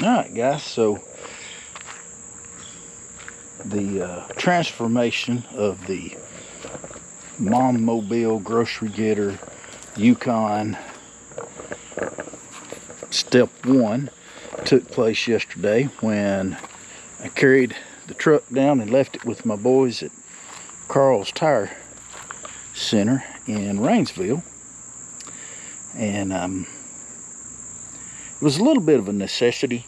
Alright guys, so the transformation of the Mom Mobile Grocery Getter Yukon Step 1 took place yesterday when I carried the truck down and left it with my boys at Carl's Tire Center in Rainsville. And it was a little bit of a necessity.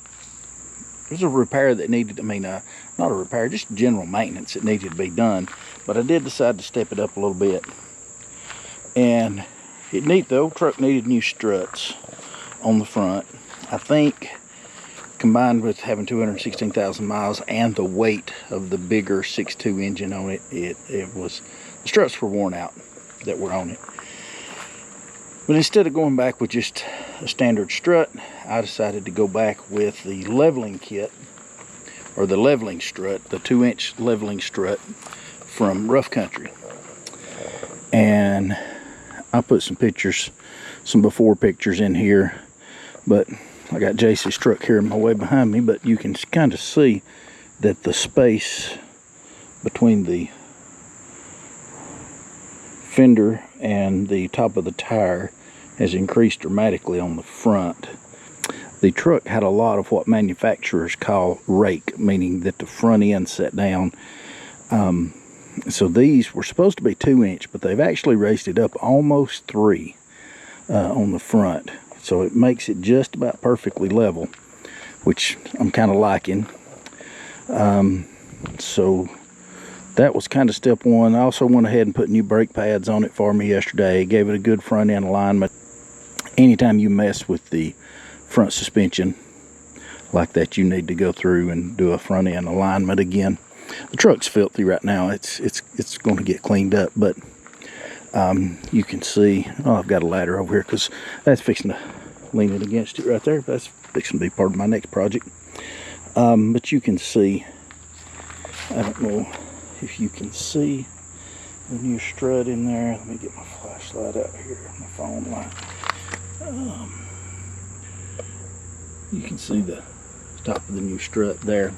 It was a repair that needed, not a repair, just general maintenance that needed to be done. But I did decide to step it up a little bit. And the old truck needed new struts on the front. I think combined with having 216,000 miles and the weight of the bigger 6.2 engine on it, the struts were worn out that were on it. But instead of going back with just a standard strut, I decided to go back with the leveling kit, or the leveling strut, the 2-inch leveling strut from Rough Country. And I put some pictures, some before pictures in here, but I got JC's truck here in my way behind me, but you can kind of see that the space between the fender and the top of the tire has increased dramatically on the front. The truck had a lot of what manufacturers call rake, meaning that the front end set down. So these were supposed to be 2-inch, but they've actually raised it up almost 3 on the front. So it makes it just about perfectly level, which I'm kind of liking. So that was kind of step 1. I also went ahead and put new brake pads on it for me yesterday. Gave it a good front end alignment. Anytime you mess with the front suspension like that, you need to go through and do a front end alignment again. The truck's filthy right now. It's going to get cleaned up, but you can see, I've got a ladder over here because that's fixing to lean it against it right there. That's fixing to be part of my next project. But you can see, I don't know if you can see the new strut in there. Let me get my flashlight out here, my phone light. You can see the top of the new strut there.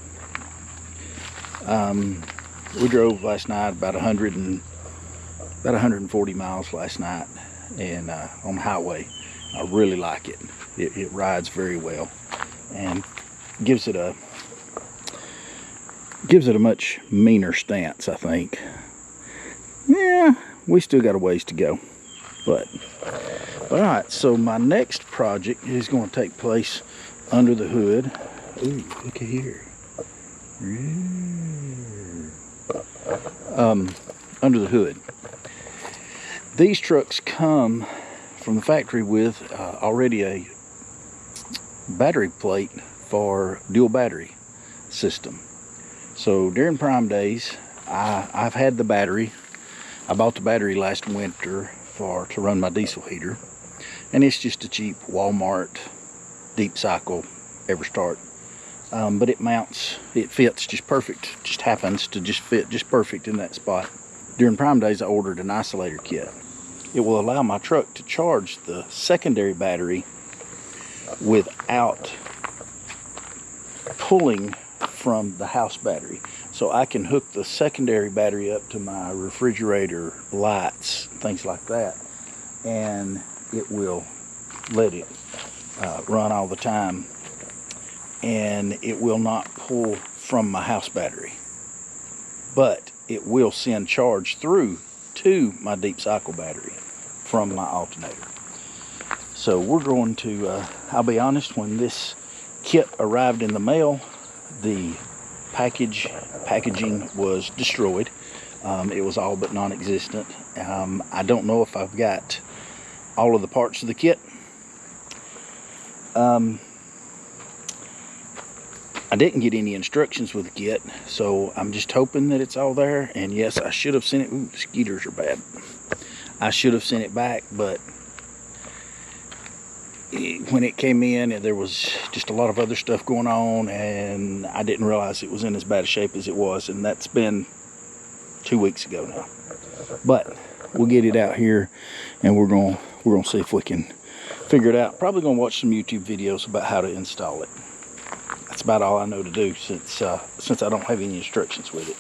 We drove last night about 140 miles last night, and on the highway. I really like it. It rides very well, and gives it a much meaner stance, I think. Yeah, we still got a ways to go, but all right. So my next project is going to take place under the hood. Ooh, look at here. Under the hood. These trucks come from the factory with already a battery plate for dual battery system. So during prime days, I've had the battery. I bought the battery last winter to run my diesel heater, and it's just a cheap Walmart deep cycle EverStart. But it mounts, it fits just perfect, just happens to just fit just perfect in that spot. During prime days, I ordered an Isolator kit. It will allow my truck to charge the secondary battery without pulling from the house battery. So I can hook the secondary battery up to my refrigerator, lights, things like that, and it will let it run all the time, and it will not pull from my house battery, but it will send charge through to my deep cycle battery from my alternator. So we're going to, I'll be honest, when this kit arrived in the mail, the packaging was destroyed. It was all but non-existent. I don't know if I've got all of the parts of the kit. I didn't get any instructions with the kit, so I'm just hoping that it's all there. And yes, I should have sent it. Ooh, mosquitoes are bad. I should have sent it back, but when it came in, there was just a lot of other stuff going on, and I didn't realize it was in as bad a shape as it was, and that's been 2 weeks ago now. But we'll get it out here, and we're gonna see if we can figure it out. Probably gonna watch some YouTube videos about how to install it. about all I know to do since I don't have any instructions with it.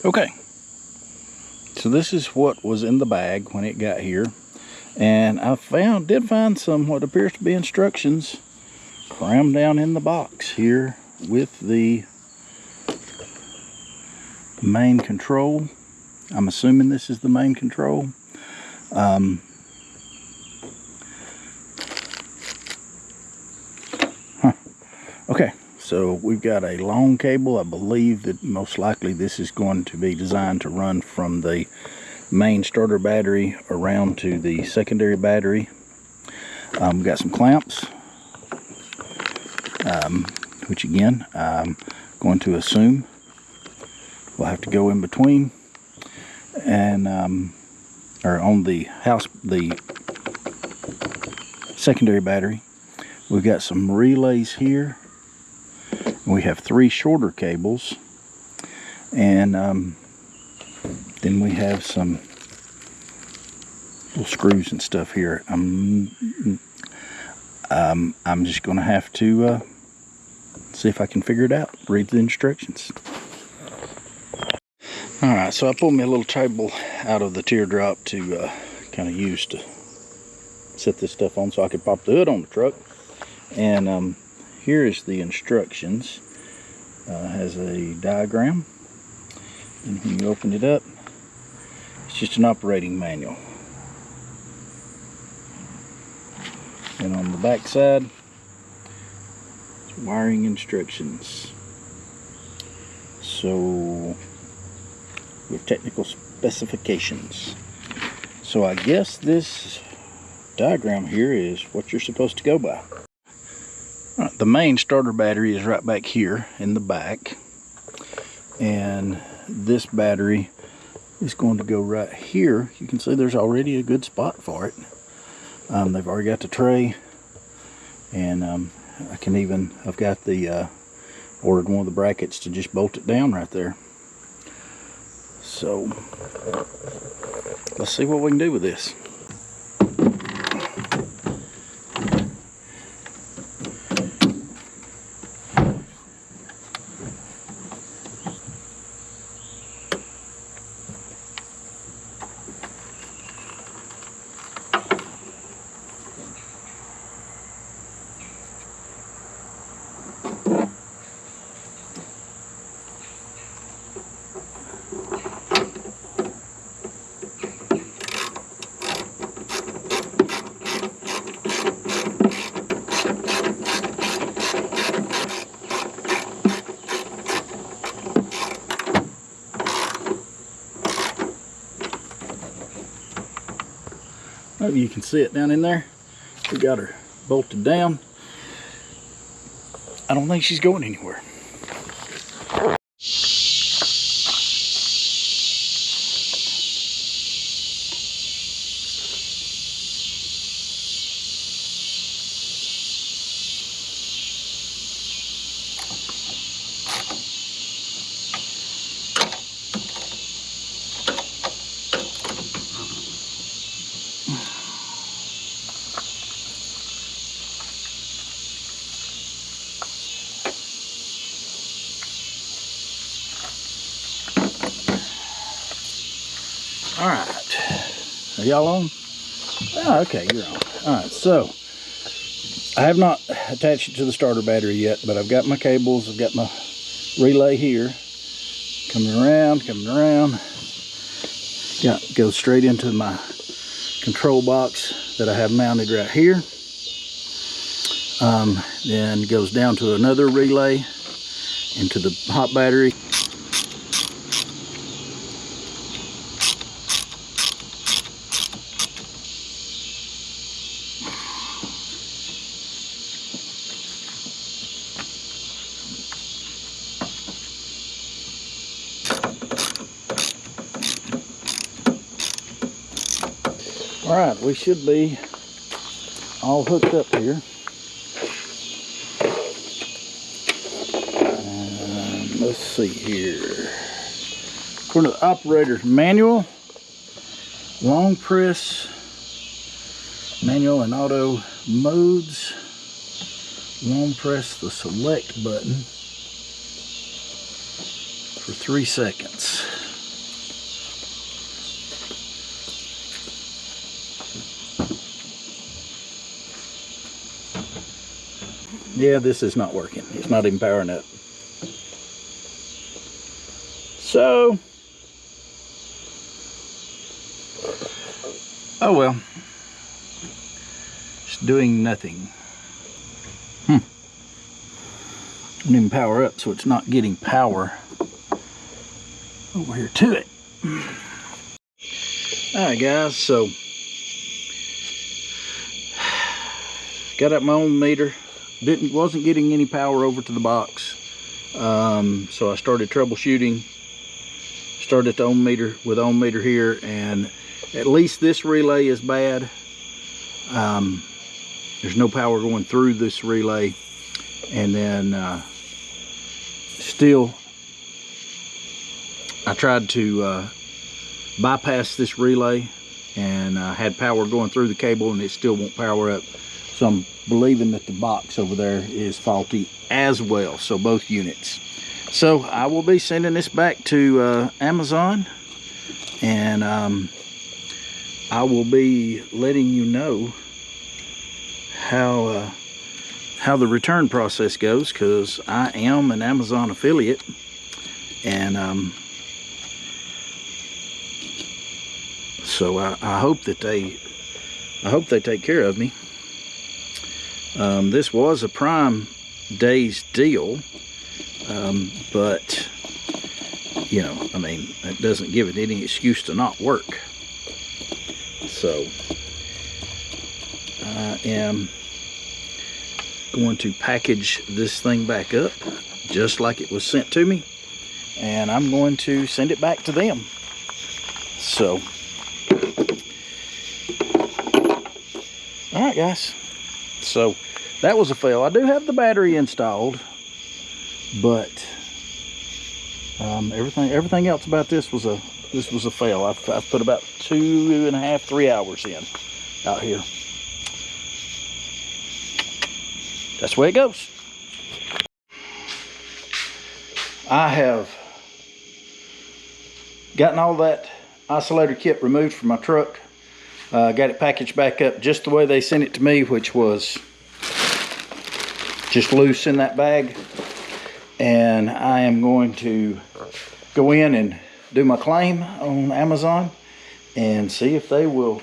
Okay, so this is what was in the bag when it got here, and I did find some what appears to be instructions crammed down in the box here with the main control. I'm assuming this is the main control. Okay, so we've got a long cable. I believe that most likely this is going to be designed to run from the main starter battery around to the secondary battery. We've got some clamps, which again, I'm going to assume we'll have to go in between, and or on the secondary battery. We've got some relays here. We have 3 shorter cables, and then we have some little screws and stuff here. I'm just going to have to see if I can figure it out. Read the instructions. All right, so I pulled me a little table out of the teardrop to kind of use to set this stuff on so I could pop the hood on the truck. And here is the instructions. Has a diagram, and when you open it up, it's just an operating manual. And on the back side, it's wiring instructions. So with technical specifications. So I guess this diagram here is what you're supposed to go by. Right, the main starter battery is right back here in the back, and this battery is going to go right here. You can see there's already a good spot for it. They've already got the tray, and I've got the ordered one of the brackets to just bolt it down right there. So let's see what we can do with this. Oh, you can see it down in there. We got her bolted down. I don't think she's going anywhere. Alright, are y'all on? Oh, okay, you're on. Alright, so I have not attached it to the starter battery yet, but I've got my cables, I've got my relay here, coming around, goes straight into my control box that I have mounted right here. Then goes down to another relay into the hot battery. Alright, we should be all hooked up here. Let's see here. According to the operator's manual, long press Manual and auto modes. Long press the select button for 3 seconds. Yeah, this is not working. It's not even powering up. So, oh well. It's doing nothing. Don't even power up, so it's not getting power over here to it. Alright guys, so got up my own meter. Wasn't getting any power over to the box. So I started troubleshooting. Started the ohm meter with ohm meter here, and at least this relay is bad. There's no power going through this relay, and then still I tried to bypass this relay, and had power going through the cable, and it still won't power up. So I'm believing that the box over there is faulty as well, so both units. So I will be sending this back to Amazon, and I will be letting you know how the return process goes, because I am an Amazon affiliate, and so I hope that they take care of me. This was a Prime Days deal, but you know, I mean, it doesn't give it any excuse to not work. So I am going to package this thing back up just like it was sent to me, and I'm going to send it back to them. So alright guys, so that was a fail. I do have the battery installed, but everything else about this was a fail. I've put about 2.5, 3 hours in out here. That's the way it goes. I have gotten all that isolator kit removed from my truck. Got it packaged back up just the way they sent it to me, which was just loose in that bag. And I am going to go in and do my claim on Amazon and see if they will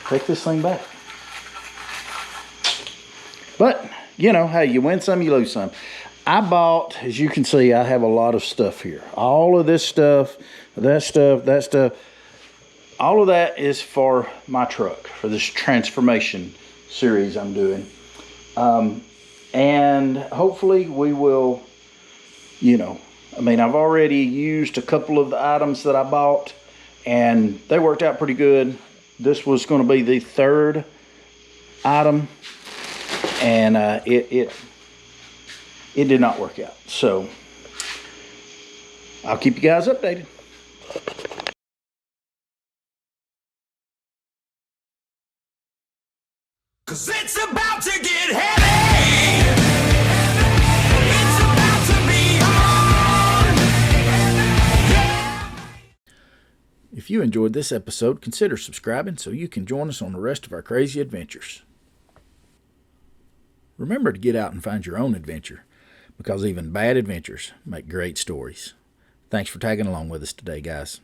take this thing back. But, you know, hey, you win some, you lose some. I bought, as you can see, I have a lot of stuff here. All of this stuff, that stuff, all of that is for my truck, for this transformation series I'm doing. And hopefully we will, you know, I mean, I've already used a couple of the items that I bought, and they worked out pretty good. This was going to be the third item, and it did not work out. So I'll keep you guys updated. Cause it's about to get heavy. It's about to be on. Yeah. If you enjoyed this episode, consider subscribing so you can join us on the rest of our crazy adventures. Remember to get out and find your own adventure, because even bad adventures make great stories. Thanks for tagging along with us today, guys.